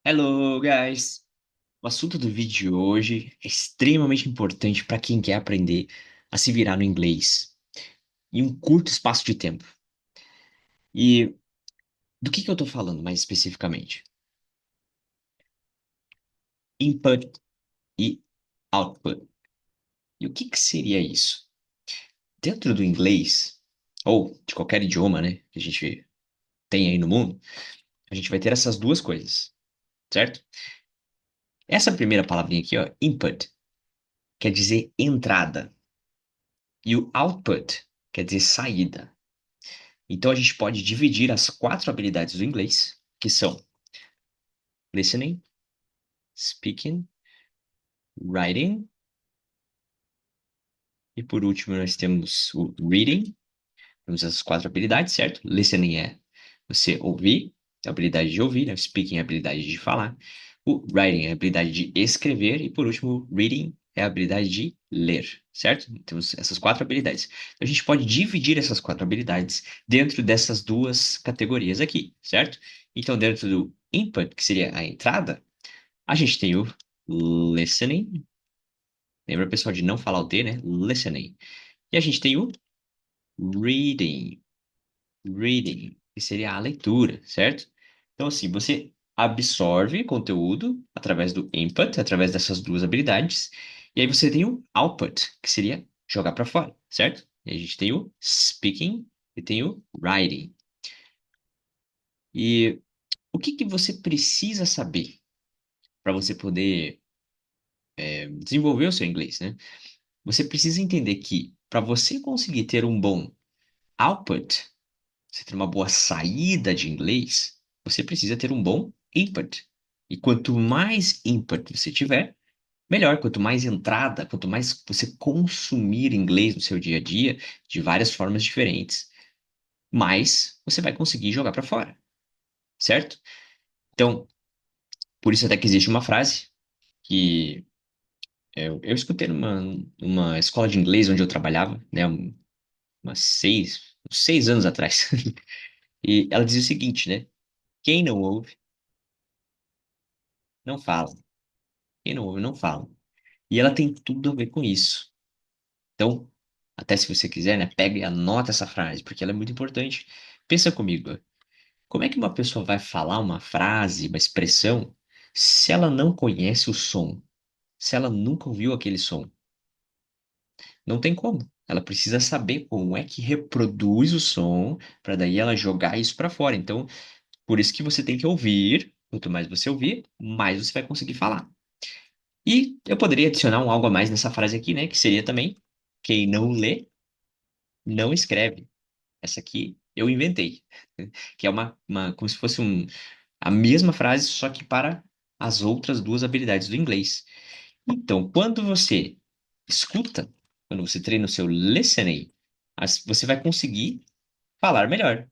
Hello, guys! O assunto do vídeo de hoje é extremamente importante para quem quer aprender a se virar no inglês em um curto espaço de tempo. E do que eu estou falando mais especificamente? Input e output. E o que seria isso? Dentro do inglês, ou de qualquer idioma, né, que a gente tem aí no mundo, a gente vai ter essas duas coisas, certo? Essa primeira palavrinha aqui, ó, input, quer dizer entrada. E o output quer dizer saída. Então a gente pode dividir as quatro habilidades do inglês, que são listening, speaking, writing e por último nós temos o reading. Temos essas quatro habilidades, certo? Listening é você ouvir, é a habilidade de ouvir, né? O speaking é a habilidade de falar, o writing é a habilidade de escrever e por último o reading é a habilidade de ler, certo? Temos essas quatro habilidades. Então, a gente pode dividir essas quatro habilidades dentro dessas duas categorias aqui, certo? Então, dentro do input, que seria a entrada, a gente tem o listening. Lembra, pessoal, de não falar o D, né? Listening. E a gente tem o reading. Reading, que seria a leitura, certo? Então, assim, você absorve conteúdo através do input, através dessas duas habilidades, e aí você tem o output, que seria jogar para fora, certo? E a gente tem o speaking e tem o writing. E o que você precisa saber para você poder desenvolver o seu inglês, né? Você precisa entender que para você conseguir ter um bom output, você ter uma boa saída de inglês, você precisa ter um bom input. E quanto mais input você tiver, melhor. Quanto mais entrada, quanto mais você consumir inglês no seu dia a dia, de várias formas diferentes, mais você vai conseguir jogar para fora, certo? Então, por isso até que existe uma frase que eu escutei numa escola de inglês onde eu trabalhava, né, uns 6 anos atrás. E ela dizia o seguinte, né? Quem não ouve, não fala. Quem não ouve, não fala. E ela tem tudo a ver com isso. Então, até se você quiser, né, pega e anota essa frase, porque ela é muito importante. Pensa comigo, como é que uma pessoa vai falar uma frase, uma expressão, se ela não conhece o som? Se ela nunca ouviu aquele som? Não tem como. Ela precisa saber como é que reproduz o som para daí ela jogar isso para fora. Então, por isso que você tem que ouvir. Quanto mais você ouvir, mais você vai conseguir falar. E eu poderia adicionar um algo a mais nessa frase aqui, né? Que seria também: quem não lê, não escreve. Essa aqui eu inventei. Que é como se fosse a mesma frase, só que para as outras duas habilidades do inglês. Então, quando você escuta, quando você treina o seu listening, você vai conseguir falar melhor.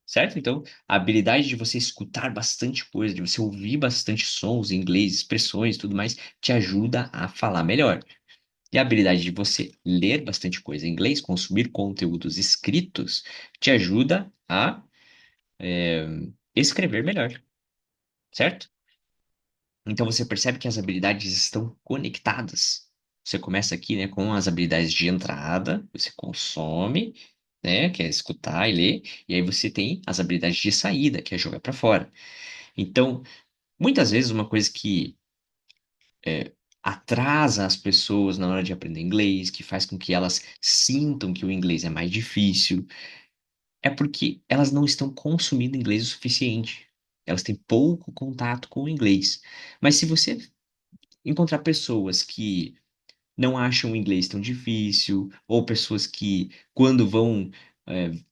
Certo? Então, a habilidade de você escutar bastante coisa, de você ouvir bastante sons em inglês, expressões e tudo mais, te ajuda a falar melhor. E a habilidade de você ler bastante coisa em inglês, consumir conteúdos escritos, te ajuda a escrever melhor, certo? Então você percebe que as habilidades estão conectadas. Você começa aqui, né, com as habilidades de entrada, você consome, né, que é escutar e ler, e aí você tem as habilidades de saída, que é jogar para fora. Então, muitas vezes uma coisa que atrasa as pessoas na hora de aprender inglês, que faz com que elas sintam que o inglês é mais difícil, é porque elas não estão consumindo inglês o suficiente. Elas têm pouco contato com o inglês. Mas se você encontrar pessoas que não acham o inglês tão difícil, ou pessoas que, quando vão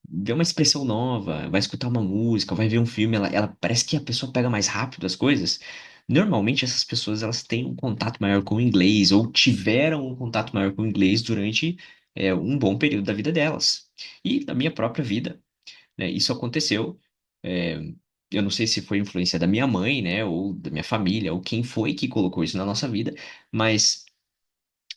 ver uma expressão nova, vai escutar uma música, vai ver um filme, ela parece que a pessoa pega mais rápido as coisas. Normalmente, essas pessoas elas têm um contato maior com o inglês, ou tiveram um contato maior com o inglês durante um bom período da vida delas. E na minha própria vida, né, isso aconteceu. é, eu não sei se foi influência da minha mãe, né, ou da minha família, ou quem foi que colocou isso na nossa vida, mas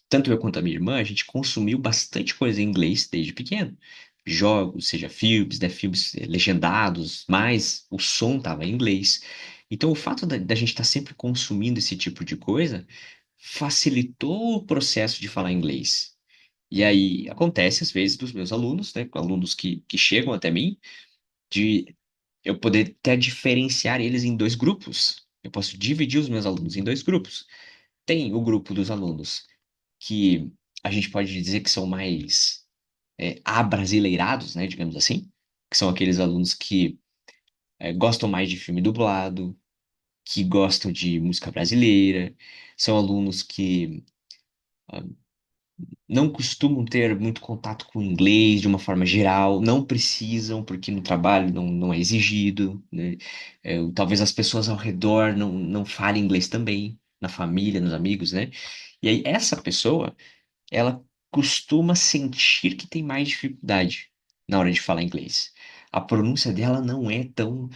tanto eu quanto a minha irmã, a gente consumiu bastante coisa em inglês desde pequeno. Jogos, seja filmes, né, filmes legendados, mas o som estava em inglês. Então, o fato da gente estar sempre consumindo esse tipo de coisa facilitou o processo de falar inglês. E aí acontece, às vezes, dos meus alunos, né, alunos que chegam até mim, de eu poder até diferenciar eles em dois grupos. Eu posso dividir os meus alunos em dois grupos. Tem o grupo dos alunos que a gente pode dizer que são mais abrasileirados, né, digamos assim, que são aqueles alunos que gostam mais de filme dublado, que gostam de música brasileira, são alunos que não costumam ter muito contato com o inglês de uma forma geral, não precisam, porque no trabalho não é exigido, né? Talvez as pessoas ao redor não falem inglês também, na família, nos amigos, né? E aí, essa pessoa, ela costuma sentir que tem mais dificuldade na hora de falar inglês. A pronúncia dela não é tão,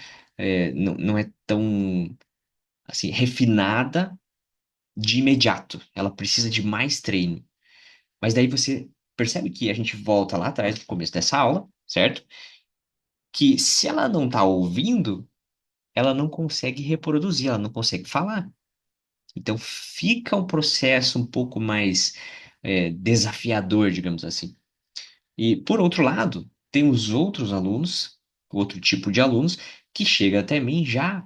assim, refinada de imediato. Ela precisa de mais treino. Mas daí você percebe que a gente volta lá atrás, no começo dessa aula, certo? Que se ela não está ouvindo, ela não consegue reproduzir, ela não consegue falar. Então fica um processo um pouco mais desafiador, digamos assim. E por outro lado, tem os outros alunos, outro tipo de alunos, que chega até mim já.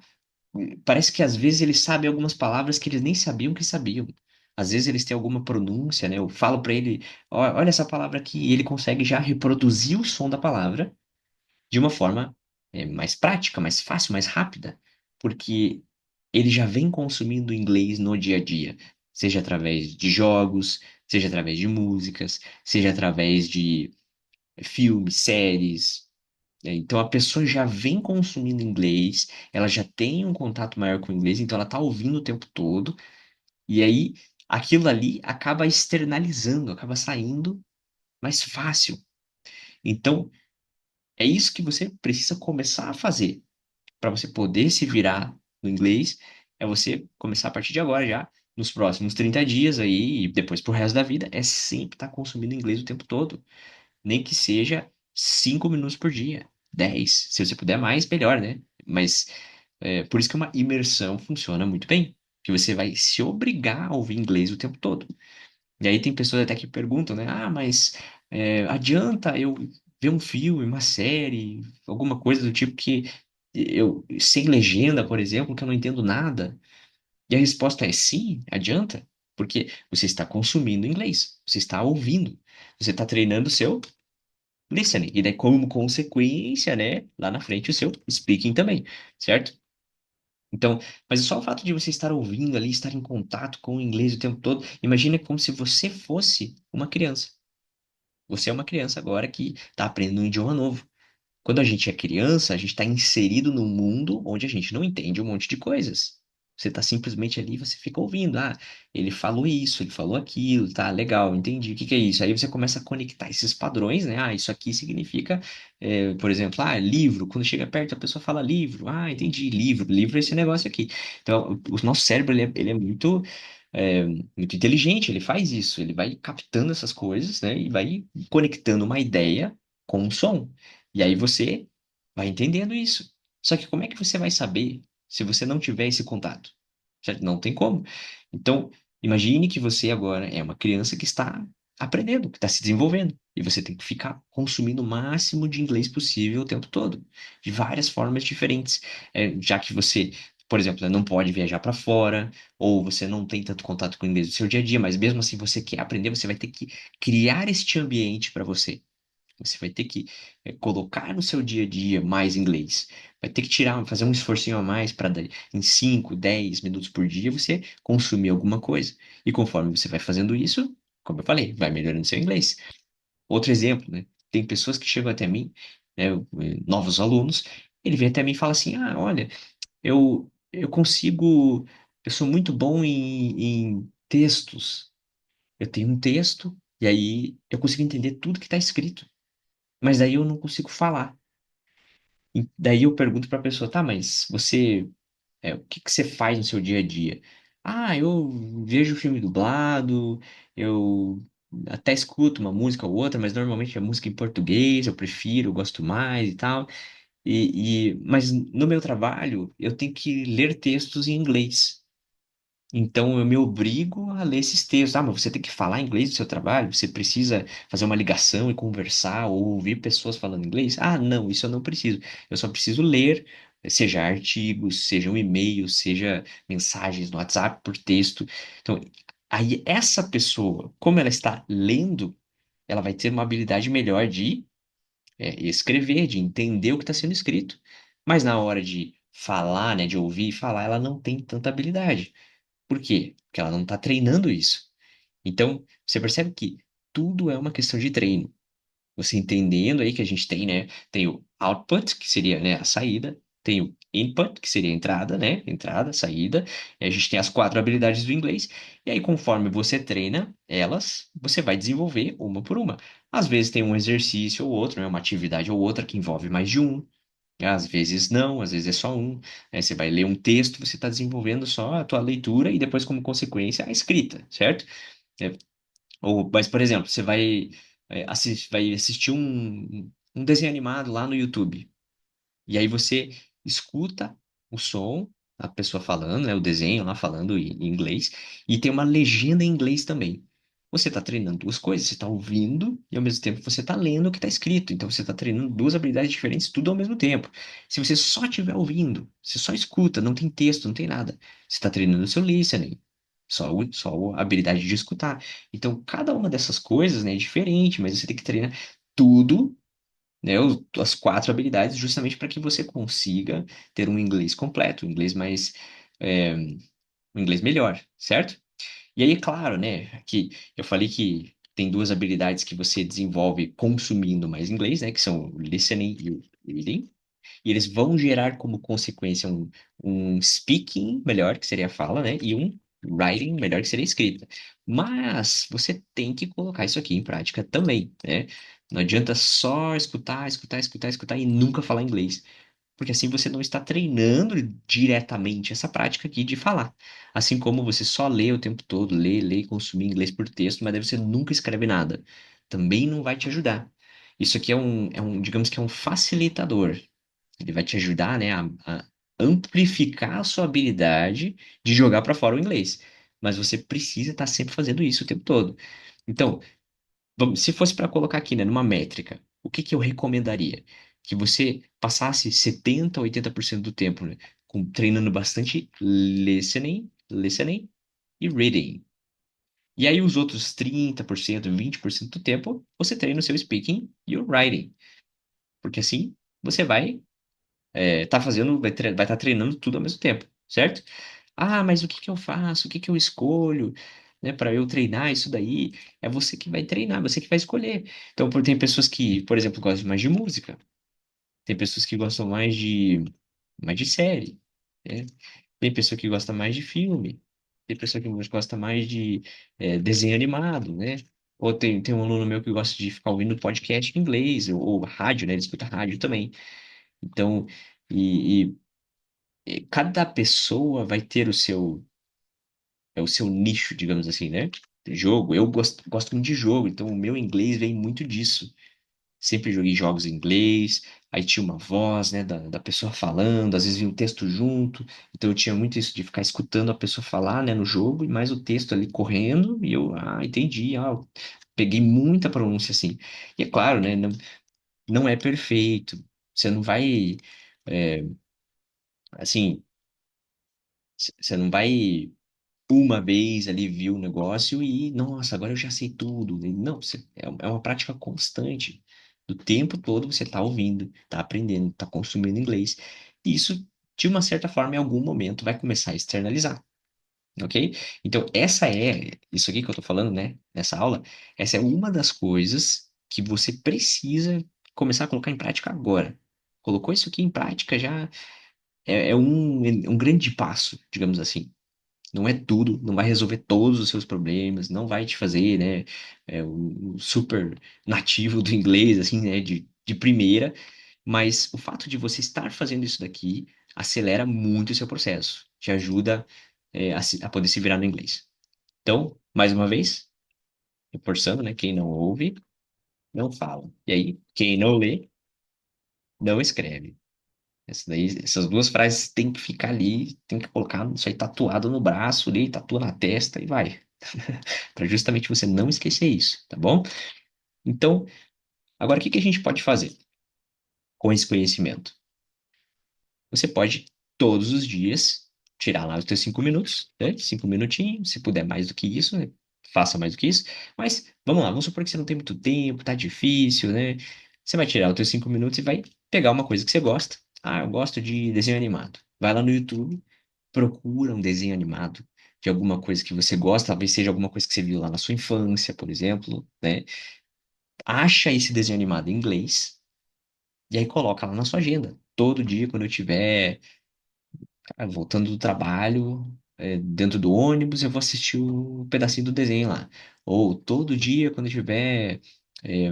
Parece que às vezes eles sabem algumas palavras que eles nem sabiam que sabiam. Às vezes eles têm alguma pronúncia, né? Eu falo para ele, Olha essa palavra aqui", e ele consegue já reproduzir o som da palavra de uma forma mais prática, mais fácil, mais rápida, porque ele já vem consumindo inglês no dia a dia, seja através de jogos, seja através de músicas, seja através de filmes, séries. Então a pessoa já vem consumindo inglês, ela já tem um contato maior com o inglês, então ela está ouvindo o tempo todo, e aí aquilo ali acaba externalizando, acaba saindo mais fácil. Então é isso que você precisa começar a fazer para você poder se virar no inglês, é você começar a partir de agora já, nos próximos 30 dias aí, e depois pro resto da vida, é sempre estar consumindo inglês o tempo todo. Nem que seja 5 minutos por dia, 10. Se você puder mais, melhor, né? Mas por isso que uma imersão funciona muito bem. Que você vai se obrigar a ouvir inglês o tempo todo. E aí tem pessoas até que perguntam, né? Ah, mas adianta eu ver um filme, uma série, alguma coisa do tipo que sem legenda, por exemplo, que eu não entendo nada? E a resposta é sim, adianta, porque você está consumindo inglês, você está ouvindo, você está treinando o seu listening, e daí como consequência, né, lá na frente o seu speaking também, certo? Então, mas só o fato de você estar ouvindo ali, estar em contato com o inglês o tempo todo, imagina como se você fosse uma criança. Você é uma criança agora que está aprendendo um idioma novo. Quando a gente é criança, a gente está inserido num mundo onde a gente não entende um monte de coisas. Você está simplesmente ali, você fica ouvindo. Ah, ele falou isso, ele falou aquilo, tá, legal, entendi. O que que é isso? Aí você começa a conectar esses padrões, né? Ah, isso aqui significa, por exemplo, livro. Quando chega perto, a pessoa fala livro. Ah, entendi, livro. Livro é esse negócio aqui. Então, o nosso cérebro, ele é muito inteligente, ele faz isso. Ele vai captando essas coisas, né? E vai conectando uma ideia com um som. E aí você vai entendendo isso. Só que como é que você vai saber se você não tiver esse contato? Certo? Não tem como. Então, imagine que você agora é uma criança que está aprendendo, que está se desenvolvendo. E você tem que ficar consumindo o máximo de inglês possível o tempo todo, de várias formas diferentes. Já que você, por exemplo, né, não pode viajar para fora, ou você não tem tanto contato com o inglês no seu dia a dia, mas mesmo assim você quer aprender, você vai ter que criar este ambiente para você. Você vai ter que colocar no seu dia a dia mais inglês. Vai ter que tirar, fazer um esforcinho a mais para em 5, 10 minutos por dia você consumir alguma coisa. E conforme você vai fazendo isso, como eu falei, vai melhorando seu inglês. Outro exemplo, né? Tem pessoas que chegam até mim, né, novos alunos, ele vem até mim e fala assim: Ah, olha, eu consigo, eu sou muito bom em textos. Eu tenho um texto e aí eu consigo entender tudo que está escrito, mas daí eu não consigo falar. E daí eu pergunto para a pessoa, tá, mas o que que você faz no seu dia a dia? Ah, eu vejo filme dublado, eu até escuto uma música ou outra, mas normalmente é música em português, eu prefiro, eu gosto mais e tal. Mas no meu trabalho, eu tenho que ler textos em inglês. Então, eu me obrigo a ler esses textos. Ah, mas você tem que falar inglês no seu trabalho? Você precisa fazer uma ligação e conversar ou ouvir pessoas falando inglês? Ah, não, isso eu não preciso. Eu só preciso ler, seja artigos, seja um e-mail, seja mensagens no WhatsApp por texto. Então, aí essa pessoa, como ela está lendo, ela vai ter uma habilidade melhor de escrever, de entender o que está sendo escrito. Mas na hora de falar, né, de ouvir e falar, ela não tem tanta habilidade. Por quê? Porque ela não está treinando isso. Então, você percebe que tudo é uma questão de treino. Você entendendo aí que a gente tem, né? Tem o output, que seria, né, a saída. Tem o input, que seria a entrada, né? Entrada, saída. E a gente tem as quatro habilidades do inglês. E aí, conforme você treina elas, você vai desenvolver uma por uma. Às vezes tem um exercício ou outro, né? Uma atividade ou outra que envolve mais de um. Às vezes não, às vezes é só um. Você vai ler um texto, você está desenvolvendo só a tua leitura e depois, como consequência, a escrita, certo? É, mas, por exemplo, você vai assistir um desenho animado lá no YouTube. E aí você escuta o som, a pessoa falando, né, o desenho lá falando em inglês, e tem uma legenda em inglês também. Você está treinando duas coisas, você está ouvindo e ao mesmo tempo você está lendo o que está escrito. Então você está treinando duas habilidades diferentes, tudo ao mesmo tempo. Se você só estiver ouvindo, você só escuta, não tem texto, não tem nada, você está treinando o seu listening, só a habilidade de escutar. Então cada uma dessas coisas, né, é diferente, mas você tem que treinar tudo, né, as quatro habilidades, justamente para que você consiga ter um inglês completo, um inglês mais, um inglês melhor, certo? E aí, é claro, né, que eu falei que tem duas habilidades que você desenvolve consumindo mais inglês, né, que são o listening e o reading, e eles vão gerar como consequência um speaking melhor, que seria a fala, né, e um writing melhor, que seria a escrita. Mas você tem que colocar isso aqui em prática também, né? Não adianta só escutar, escutar, escutar, escutar e nunca falar inglês. Porque assim você não está treinando diretamente essa prática aqui de falar. Assim como você só lê o tempo todo, lê e consumir inglês por texto, mas daí você nunca escreve nada. Também não vai te ajudar. Isso aqui digamos que é um facilitador. Ele vai te ajudar, né, a amplificar a sua habilidade de jogar para fora o inglês. Mas você precisa estar sempre fazendo isso o tempo todo. Então, se fosse para colocar aqui, né, numa métrica, o que que eu recomendaria? Que você passasse 70 a 80% do tempo, né, treinando bastante listening e reading. E aí os outros 30%, 20% do tempo, você treina o seu speaking e o writing. Porque assim, você vai tá fazendo, vai estar treinando tudo ao mesmo tempo, certo? Ah, mas o que que eu faço? O que que eu escolho, né, para eu treinar isso daí? É você que vai treinar, você que vai escolher. Então, tem pessoas que, por exemplo, gostam mais de música, tem pessoas que gostam mais de série, né? Tem pessoa que gosta mais de filme, tem pessoa que gosta mais de desenho animado, né? Ou tem um aluno meu que gosta de ficar ouvindo podcast em inglês, ou rádio, né? Ele escuta rádio também. Então, cada pessoa vai ter o seu nicho, digamos assim, né? Jogo, eu gosto muito de jogo, então o meu inglês vem muito disso. Sempre joguei jogos em inglês, aí tinha uma voz, né, da pessoa falando, às vezes vinha um texto junto, então eu tinha muito isso de ficar escutando a pessoa falar, né, no jogo, e mais o texto ali correndo, e eu, entendi, eu peguei muita pronúncia assim. E é claro, né, não é perfeito, você não vai, é, assim, você não vai uma vez ali viu o negócio e, nossa, agora eu já sei tudo. Não, é uma prática constante. Do tempo todo você está ouvindo, está aprendendo, está consumindo inglês. E isso, de uma certa forma, em algum momento vai começar a externalizar, ok? Então, isso aqui que eu estou falando, né, nessa aula, essa é uma das coisas que você precisa começar a colocar em prática agora. Colocou isso aqui em prática já é um grande passo, digamos assim. Não é tudo, não vai resolver todos os seus problemas, não vai te fazer, né, o super nativo do inglês, assim, né, de primeira, mas o fato de você estar fazendo isso daqui acelera muito o seu processo, te ajuda, a poder se virar no inglês. Então, mais uma vez, reforçando, né, quem não ouve, não fala. E aí, quem não lê, não escreve. Essas duas frases tem que ficar ali, tem que colocar isso aí tatuado no braço ali, tatua na testa e vai. Para justamente você não esquecer isso, tá bom? Então, agora o que que a gente pode fazer com esse conhecimento? Você pode, todos os dias, tirar lá os teus 5 minutos, né? 5 minutinhos, se puder mais do que isso, né? Faça mais do que isso. Mas, vamos lá, vamos supor que você não tem muito tempo, tá difícil, né? Você vai tirar os teus 5 minutos e vai pegar uma coisa que você gosta. Ah, eu gosto de desenho animado. Vai lá no YouTube, procura um desenho animado de alguma coisa que você gosta, talvez seja alguma coisa que você viu lá na sua infância, por exemplo, né? Acha esse desenho animado em inglês e aí coloca lá na sua agenda. Todo dia, quando eu tiver voltando do trabalho, dentro do ônibus, eu vou assistir um pedacinho do desenho lá. Ou todo dia, quando eu estiver é,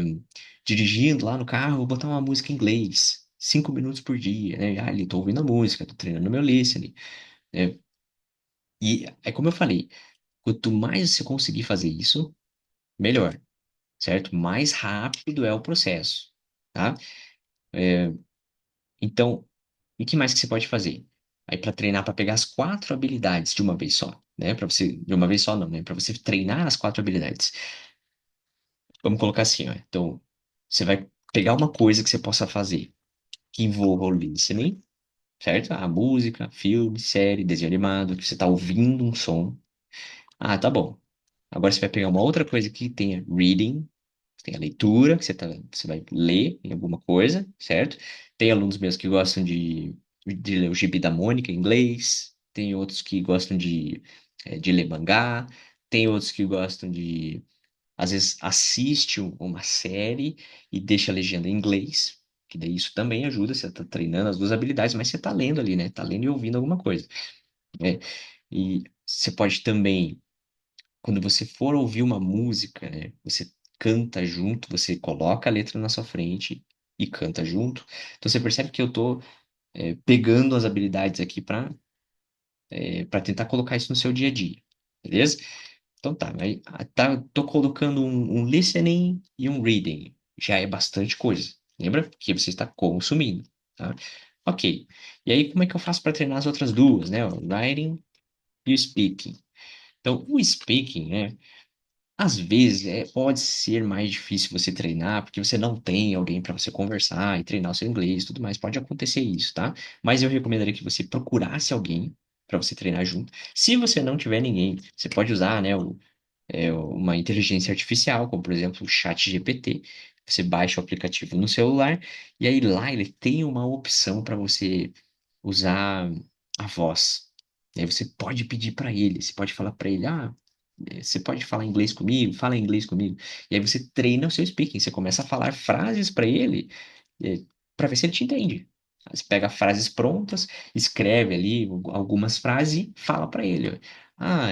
dirigindo lá no carro, eu vou botar uma música em inglês. 5 minutos por dia, né? Ah, ali, tô ouvindo a música, tô treinando meu listening, né? E é como eu falei, quanto mais você conseguir fazer isso, melhor, certo? Mais rápido é o processo, tá? Então, e o que mais que você pode fazer? Aí para treinar para pegar as quatro habilidades de uma vez só, né? Para você, de uma vez só não, né? Para você treinar as quatro habilidades. Vamos colocar assim, ó. Então, você vai pegar uma coisa que você possa fazer que envolva o listening, certo? A música, filme, série, desenho animado, que você está ouvindo um som. Ah, tá bom. Agora você vai pegar uma outra coisa que tenha reading, tem a leitura, que você vai ler em alguma coisa, certo? Tem alunos meus que gostam de ler o Gibi da Mônica em inglês, tem outros que gostam de ler mangá, tem outros que gostam às vezes, assiste uma série e deixa a legenda em inglês, que daí isso também ajuda, você está treinando as duas habilidades, mas você está lendo ali, né? Está lendo e ouvindo alguma coisa, né? E você pode também quando você for ouvir uma música, né, você canta junto, você coloca a letra na sua frente e canta junto. Então você percebe que eu tô pegando as habilidades aqui para tentar colocar isso no seu dia a dia, beleza? Então tá, tô colocando um listening e um reading. Já é bastante coisa. Lembra? Que você está consumindo, tá? Ok. E aí, como é que eu faço para treinar as outras duas, né? O writing e o speaking. Então, o speaking, né? Às vezes pode ser mais difícil você treinar, porque você não tem alguém para você conversar e treinar o seu inglês e tudo mais. Pode acontecer isso, tá? Mas eu recomendaria que você procurasse alguém para você treinar junto. Se você não tiver ninguém, você pode usar, né, uma inteligência artificial, como por exemplo o ChatGPT. Você baixa o aplicativo no celular e aí lá ele tem uma opção para você usar a voz. E aí você pode pedir para ele, você pode falar para ele, você pode falar inglês comigo? Fala inglês comigo. E aí você treina o seu speaking, você começa a falar frases para ele, para ver se ele te entende. Aí você pega frases prontas, escreve ali algumas frases e fala para ele. Ah,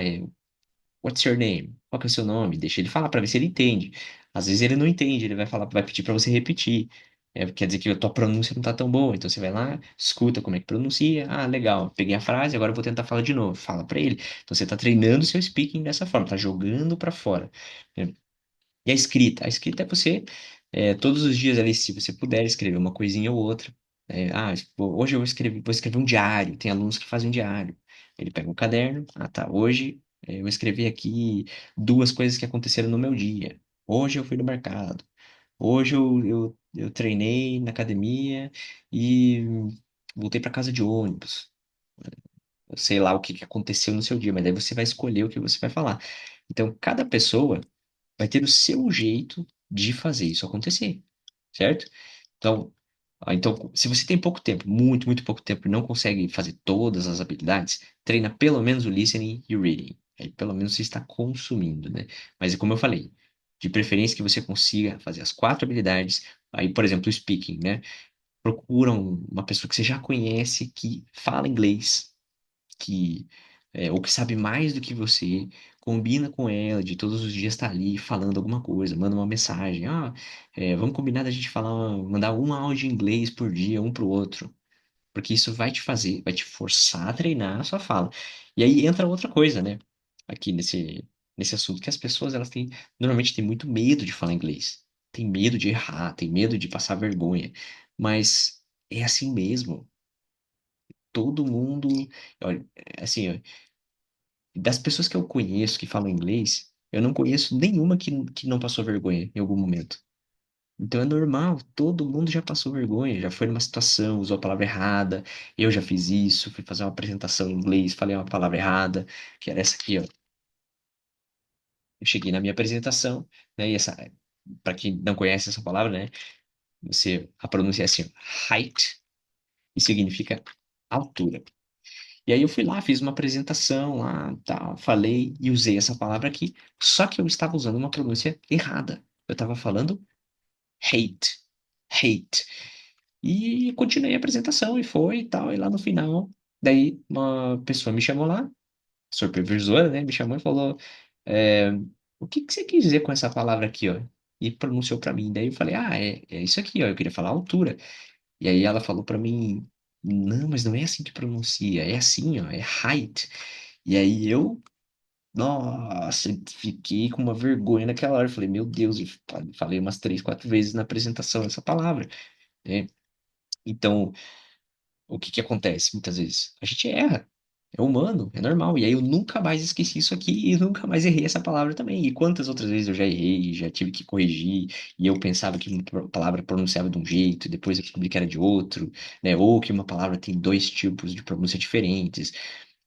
what's your name? Qual que é o seu nome? Deixa ele falar para ver se ele entende. Às vezes ele não entende, ele vai falar, vai pedir para você repetir. Quer dizer que a tua pronúncia não tá tão boa. Então você vai lá, escuta como é que pronuncia. Ah, legal, peguei a frase, agora eu vou tentar falar de novo. Fala para ele. Então você tá treinando o seu speaking dessa forma, tá jogando para fora. É, e a escrita é você, todos os dias ali, se você puder escrever uma coisinha ou outra. Hoje eu vou escrever um diário. Tem alunos que fazem um diário. Ele pega um caderno. Ah, tá. Hoje eu escrevi aqui duas coisas que aconteceram no meu dia. Hoje eu fui no mercado. Hoje eu treinei na academia e voltei para casa de ônibus. Eu sei lá o que que aconteceu no seu dia, mas daí você vai escolher o que você vai falar. Então, cada pessoa vai ter o seu jeito de fazer isso acontecer, certo? Então, se você tem pouco tempo, muito, muito pouco tempo, e não consegue fazer todas as habilidades, treina pelo menos o listening e o reading. Aí, pelo menos você está consumindo, né? Mas é como eu falei, de preferência que você consiga fazer as quatro habilidades. Aí, por exemplo, o speaking, né? Procura uma pessoa que você já conhece, que fala inglês, ou que sabe mais do que você, combina com ela de todos os dias estar ali falando alguma coisa, manda uma mensagem, vamos combinar da gente falar, mandar um áudio em inglês por dia, um pro outro, porque isso vai te fazer, vai te forçar a treinar a sua fala. E aí entra outra coisa, né? Aqui nesse assunto, que as pessoas, normalmente têm muito medo de falar inglês, tem medo de errar, tem medo de passar vergonha, mas é assim mesmo. todo mundo, olha, assim, ó, das pessoas que eu conheço que falam inglês, eu não conheço nenhuma que não passou vergonha em algum momento. Então é normal, todo mundo já passou vergonha, já foi numa situação, usou a palavra errada. Eu já fiz isso, fui fazer uma apresentação em inglês, falei uma palavra errada, que era essa aqui, ó. Eu cheguei na minha apresentação, né? E essa, para quem não conhece essa palavra, né? A pronúncia é assim, ó, height, e significa altura. E aí eu fui lá, fiz uma apresentação lá, tá, falei e usei essa palavra aqui, só que eu estava usando uma pronúncia errada. Eu estava falando hate, hate. E continuei a apresentação e foi e tal. E lá no final, daí uma pessoa me chamou lá, supervisora, né? Me chamou e falou: é, o que que você quis dizer com essa palavra aqui, ó? E pronunciou pra mim. Daí eu falei: ah, é isso aqui, ó. Eu queria falar altura. E aí ela falou pra mim: não, mas não é assim que pronuncia. É assim, ó. É height. E aí eu. Nossa, fiquei com uma vergonha naquela hora. Eu falei, meu Deus, e falei umas 3, 4 vezes na apresentação essa palavra, né? Então, o que que acontece muitas vezes? A gente erra. É humano, é normal. E aí eu nunca mais esqueci isso aqui e nunca mais errei essa palavra também. E quantas outras vezes eu já errei, já tive que corrigir, e eu pensava que uma palavra pronunciava de um jeito, e depois eu descobri que era de outro, né? Ou que uma palavra tem dois tipos de pronúncia diferentes.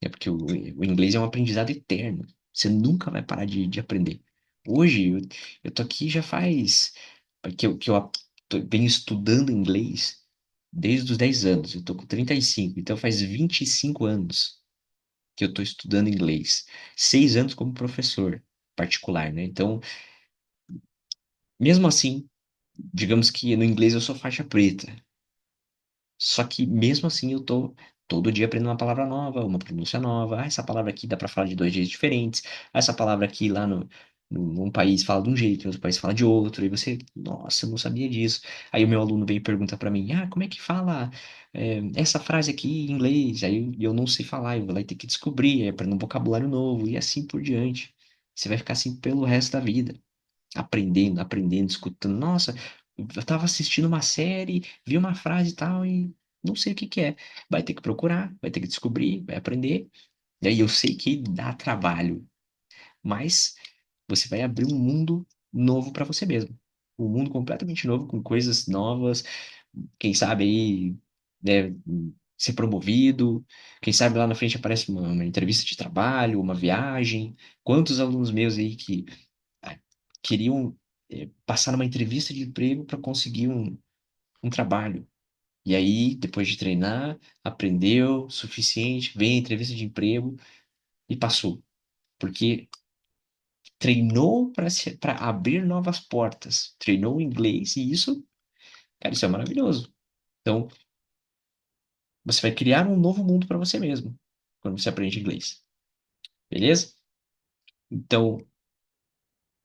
É porque o inglês é um aprendizado eterno. Você nunca vai parar de aprender. Hoje, eu tô aqui já faz venho estudando inglês desde os 10 anos. Eu tô com 35, então faz 25 anos que eu tô estudando inglês. 6 anos como professor particular, né? Então, mesmo assim, digamos que no inglês eu sou faixa preta. Só que mesmo assim eu tô todo dia aprendendo uma palavra nova, uma pronúncia nova. Ah, essa palavra aqui dá para falar de dois jeitos diferentes. Ah, essa palavra aqui lá num país fala de um jeito, em outro país fala de outro. E você, nossa, eu não sabia disso. Aí o meu aluno vem e pergunta para mim, ah, como é que fala essa frase aqui em inglês? Aí eu não sei falar, eu vou lá ter que descobrir, aprender um vocabulário novo e assim por diante. Você vai ficar assim pelo resto da vida aprendendo, aprendendo, escutando. Nossa, eu tava assistindo uma série, vi uma frase e tal e não sei o que que é. Vai ter que procurar, vai ter que descobrir, vai aprender. E aí eu sei que dá trabalho, mas você vai abrir um mundo novo para você mesmo. Um mundo completamente novo, com coisas novas, quem sabe aí, né, ser promovido, quem sabe lá na frente aparece uma entrevista de trabalho, uma viagem. Quantos alunos meus aí que ah, queriam passar numa entrevista de emprego para conseguir um trabalho. E aí, depois de treinar, aprendeu o suficiente, vem a entrevista de emprego e passou. Porque treinou para abrir novas portas, treinou o inglês e isso, cara, isso é maravilhoso. Então, você vai criar um novo mundo para você mesmo quando você aprende inglês. Beleza? Então,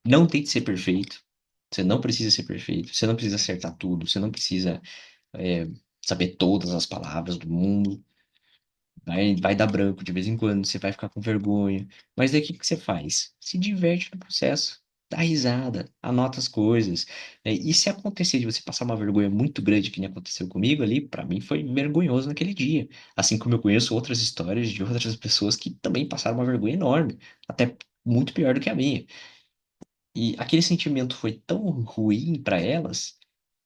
não tente ser perfeito. Você não precisa ser perfeito. Você não precisa acertar tudo. Você não precisa é, saber todas as palavras do mundo. Vai dar branco de vez em quando, você vai ficar com vergonha. Mas daí o que que você faz? Se diverte no processo. Dá risada, anota as coisas, né? E se acontecer de você passar uma vergonha muito grande, que nem aconteceu comigo ali, pra mim foi vergonhoso naquele dia. Assim como eu conheço outras histórias de outras pessoas que também passaram uma vergonha enorme, até muito pior do que a minha. E aquele sentimento foi tão ruim para elas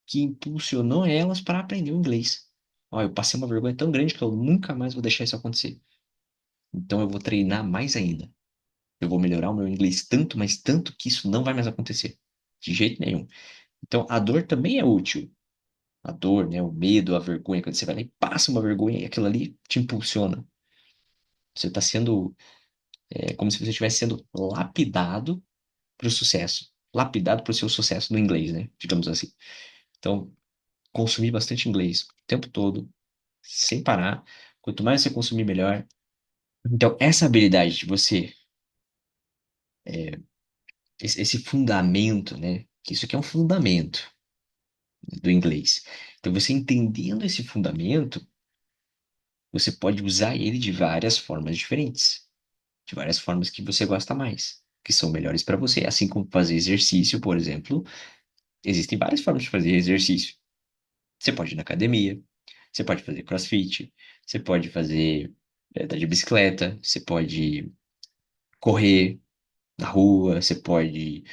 que impulsionou elas para aprender o inglês. Ó, eu passei uma vergonha tão grande que eu nunca mais vou deixar isso acontecer. Então eu vou treinar mais ainda. Eu vou melhorar o meu inglês tanto, mas tanto que isso não vai mais acontecer. De jeito nenhum. Então a dor também é útil. A dor, né, o medo, a vergonha, quando você vai lá e passa uma vergonha e aquilo ali te impulsiona. Você está sendo, como se você estivesse sendo lapidado para o sucesso. Lapidado para o seu sucesso no inglês, né? Digamos assim. Então, consumir bastante inglês o tempo todo, sem parar. Quanto mais você consumir, melhor. Então, essa habilidade de você, esse fundamento, né? Que isso aqui é um fundamento do inglês. Então, você entendendo esse fundamento, você pode usar ele de várias formas diferentes, de várias formas que você gosta mais, que são melhores para você. Assim como fazer exercício, por exemplo, existem várias formas de fazer exercício. Você pode ir na academia, você pode fazer CrossFit, Você pode fazer, andar de bicicleta, você pode correr na rua, você pode.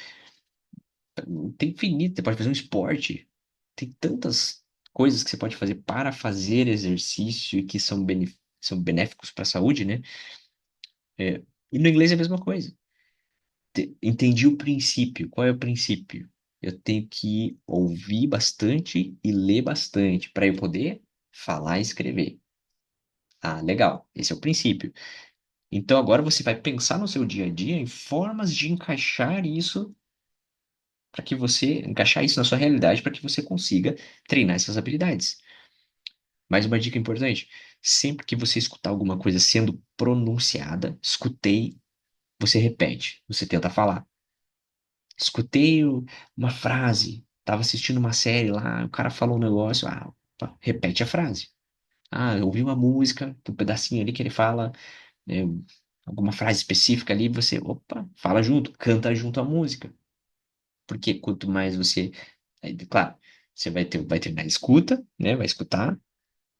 Tem infinito, você pode fazer um esporte. Tem tantas coisas que você pode fazer para fazer exercício e que são benéficos para a saúde, né? É, e no inglês é a mesma coisa. Entendi o princípio. Qual é o princípio? Eu tenho que ouvir bastante e ler bastante para eu poder falar e escrever. Ah, legal. Esse é o princípio. Então agora você vai pensar no seu dia a dia em formas de encaixar isso para que você encaixar isso na sua realidade para que você consiga treinar essas habilidades. Mais uma dica importante: sempre que você escutar alguma coisa sendo pronunciada, escutei, você repete, você tenta falar. Escutei uma frase, estava assistindo uma série lá, o cara falou um negócio, opa, repete a frase. Ah, eu ouvi uma música, tem um pedacinho ali que ele fala, né, alguma frase específica ali, você, opa, fala junto, canta junto à música. Porque quanto mais você, aí, claro, você vai treinar a escuta, né, vai escutar,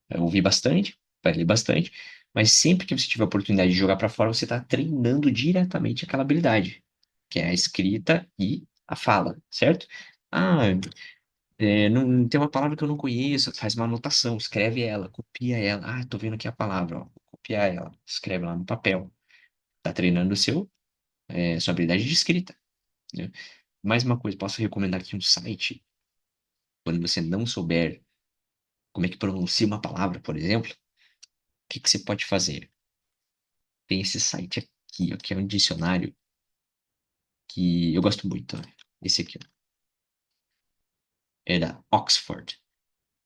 vai ouvir bastante, vai ler bastante, mas sempre que você tiver a oportunidade de jogar para fora, você está treinando diretamente aquela habilidade, que é a escrita e a fala, certo? Ah, não, tem uma palavra que eu não conheço, faz uma anotação, escreve ela, copia ela. Ah, tô vendo aqui a palavra, ó, vou copiar ela, escreve lá no papel. Tá treinando sua habilidade de escrita, né? Mais uma coisa, posso recomendar aqui um site, quando você não souber como é que pronuncia uma palavra, por exemplo, o que que você pode fazer? Tem esse site aqui, ó, que é um dicionário que eu gosto muito, ó. Esse aqui, ó, é da Oxford.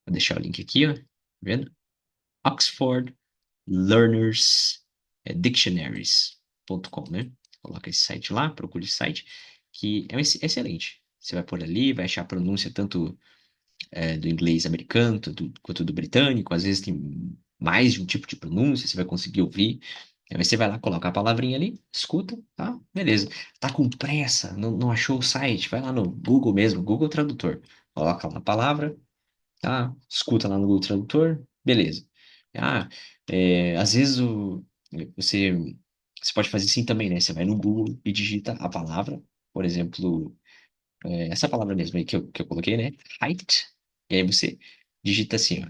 Vou deixar o link aqui, ó, tá vendo? Oxford Learners Dictionaries.com, né? Coloca esse site lá, procure esse site, que é excelente. Você vai por ali, vai achar a pronúncia tanto do inglês americano quanto do britânico. Às vezes tem mais de um tipo de pronúncia, você vai conseguir ouvir. Aí você vai lá, coloca a palavrinha ali, escuta, tá? Beleza. Tá com pressa, não achou o site? Vai lá no Google mesmo, Google Tradutor. Coloca lá a palavra, tá? Escuta lá no Google Tradutor, beleza. Ah, às vezes você, você pode fazer assim também, né? Você vai no Google e digita a palavra, por exemplo, essa palavra mesmo aí que eu coloquei, né? Height. E aí você digita assim, ó,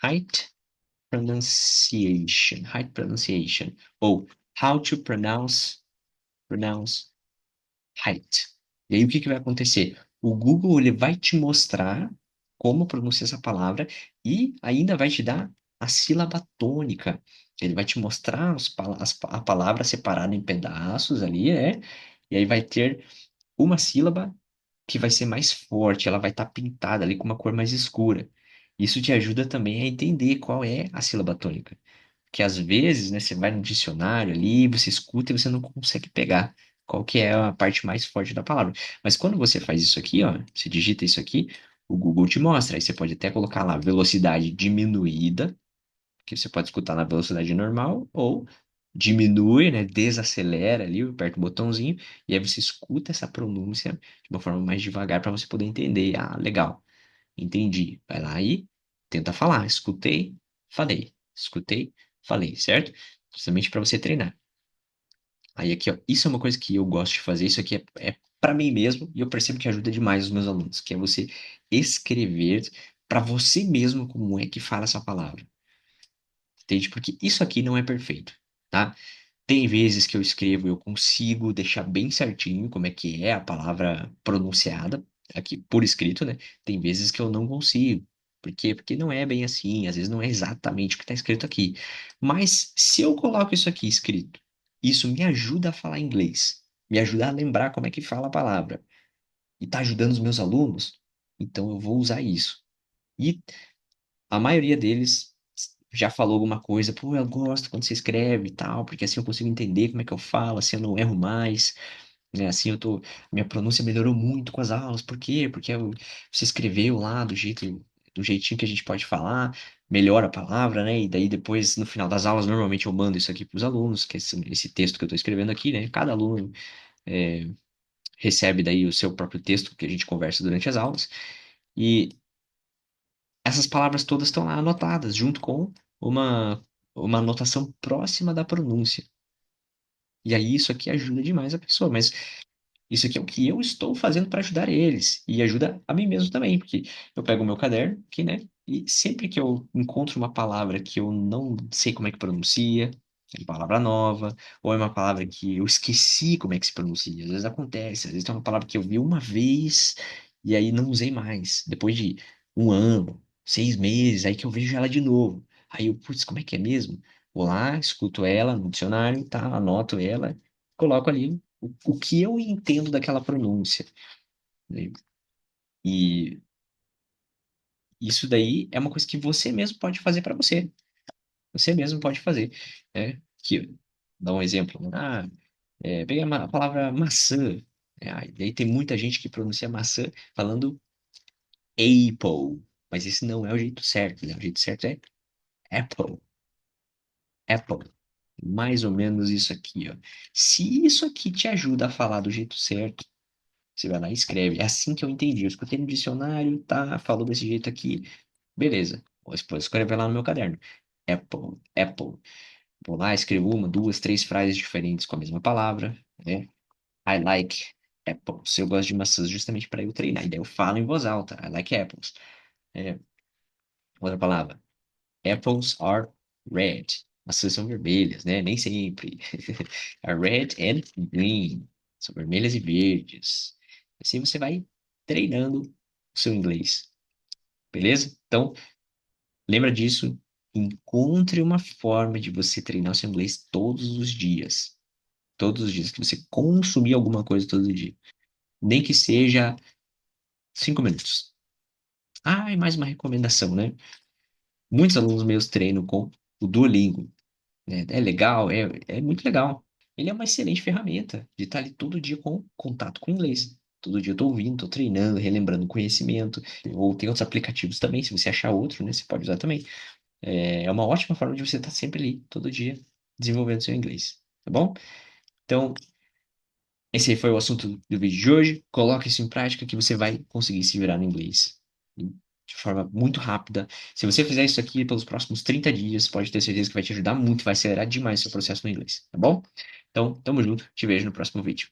height pronunciation, height pronunciation, ou how to pronounce height. E aí o que que vai acontecer? O Google ele vai te mostrar como pronunciar essa palavra e ainda vai te dar a sílaba tônica. Ele vai te mostrar a palavra separada em pedaços ali, né? E aí vai ter uma sílaba que vai ser mais forte, ela vai estar pintada ali com uma cor mais escura. Isso te ajuda também a entender qual é a sílaba tônica. Porque às vezes, né, você vai no dicionário ali, você escuta e você não consegue pegar qual que é a parte mais forte da palavra. Mas quando você faz isso aqui, ó, você digita isso aqui, o Google te mostra. Aí você pode até colocar lá velocidade diminuída, que você pode escutar na velocidade normal, ou diminui, né, desacelera ali, aperta o botãozinho, e aí você escuta essa pronúncia de uma forma mais devagar para você poder entender. Ah, legal, entendi. Vai lá e tenta falar. Escutei, falei. Escutei, falei, certo? Justamente para você treinar. Aí aqui, ó, isso é uma coisa que eu gosto de fazer, isso aqui é para mim mesmo, e eu percebo que ajuda demais os meus alunos, que é você escrever para você mesmo como é que fala essa palavra. Entende? Porque isso aqui não é perfeito, tá? Tem vezes que eu escrevo e eu consigo deixar bem certinho como é que é a palavra pronunciada aqui por escrito, né? Tem vezes que eu não consigo. Por quê? Porque não é bem assim, às vezes não é exatamente o que está escrito aqui. Mas se eu coloco isso aqui escrito, isso me ajuda a falar inglês, me ajuda a lembrar como é que fala a palavra, e está ajudando os meus alunos, então eu vou usar isso. E a maioria deles já falou alguma coisa, pô, eu gosto quando você escreve e tal, porque assim eu consigo entender como é que eu falo, assim eu não erro mais, né? Assim minha pronúncia melhorou muito com as aulas. Por quê? Porque você escreveu lá do jeitinho que a gente pode falar, melhora a palavra, né? E daí depois, no final das aulas, normalmente eu mando isso aqui para os alunos, que é esse texto que eu estou escrevendo aqui, né? Cada aluno é, recebe daí o seu próprio texto que a gente conversa durante as aulas. E essas palavras todas estão lá anotadas, junto com uma, uma anotação próxima da pronúncia. E aí isso aqui ajuda demais a pessoa, mas isso aqui é o que eu estou fazendo para ajudar eles. E ajuda a mim mesmo também, porque eu pego o meu caderno aqui, né? E sempre que eu encontro uma palavra que eu não sei como é que pronuncia, é uma palavra nova, ou é uma palavra que eu esqueci como é que se pronuncia. Às vezes acontece, às vezes é uma palavra que eu vi uma vez e aí não usei mais. Depois de um ano, 6 meses, aí que eu vejo ela de novo. Aí eu, putz, como é que é mesmo? Vou lá, escuto ela no dicionário, tá? Anoto ela, coloco ali o que eu entendo daquela pronúncia, né? E isso daí é uma coisa que você mesmo pode fazer para você. Você mesmo pode fazer, né? Que, dá um exemplo. Peguei a palavra maçã. Daí tem muita gente que pronuncia maçã falando apple, mas esse não é o jeito certo, né? O jeito certo é apple, apple. Mais ou menos isso aqui, ó. Se isso aqui te ajuda a falar do jeito certo, você vai lá e escreve. É assim que eu entendi. Eu escutei no dicionário, tá? Falou desse jeito aqui. Beleza. Vou escrever lá no meu caderno. Apple, Apple. Vou lá, escrevo uma, duas, três frases diferentes com a mesma palavra, né? I like apples. Eu gosto de maçãs justamente para eu treinar. E daí eu falo em voz alta. I like apples. É, outra palavra. Apples are red. Maçãs são vermelhas, né? Nem sempre. Are red and green. São vermelhas e verdes. Assim você vai treinando o seu inglês. Beleza? Então, lembra disso. Encontre uma forma de você treinar o seu inglês todos os dias. Todos os dias. Que você consumir alguma coisa todo dia. Nem que seja 5 minutos. Ah, e mais uma recomendação, né? Muitos alunos meus treinam com o Duolingo. Né? É legal, é muito legal. Ele é uma excelente ferramenta de estar ali todo dia com contato com o inglês. Todo dia eu estou ouvindo, estou treinando, relembrando conhecimento. Ou tem outros aplicativos também, se você achar outro, né? Você pode usar também. É uma ótima forma de você estar sempre ali, todo dia, desenvolvendo seu inglês. Tá bom? Então, esse aí foi o assunto do vídeo de hoje. Coloque isso em prática que você vai conseguir se virar no inglês de forma muito rápida. Se você fizer isso aqui pelos próximos 30 dias, pode ter certeza que vai te ajudar muito, vai acelerar demais o seu processo no inglês, tá bom? Então, tamo junto, te vejo no próximo vídeo.